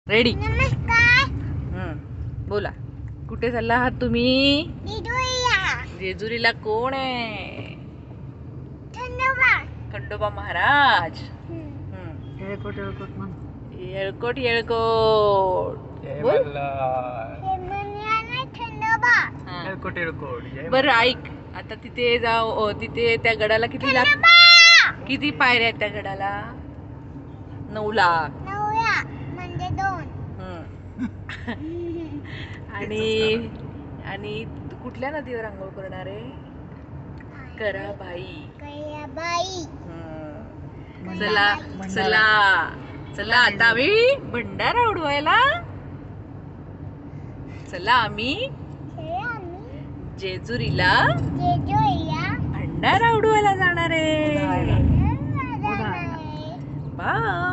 Ready? नमस्कार. बोला. कुठे चालला आहात तुम्ही? जेजुरीला. जेजुरीला कोण आहे? खंडोबा. खंडोबा महाराज. येळकोट येळकोट येळकोट बोल. खंडोबा. हा. बरं ऐक, आता तिथे जाऊ. तिथे त्या गडाला किती पायऱ्या आहेत त्या गडाला? 9 लाख. 9 लाख म्हणजे 2. आणि आणि तू कुठल्या नदीवर आंघोळ करणार आहे? कराबाई. चला चला चला, आता आम्ही भंडारा उडवायला. चला आम्ही जेजुरीला भंडारा उडवायला जाणार आहे. बाय.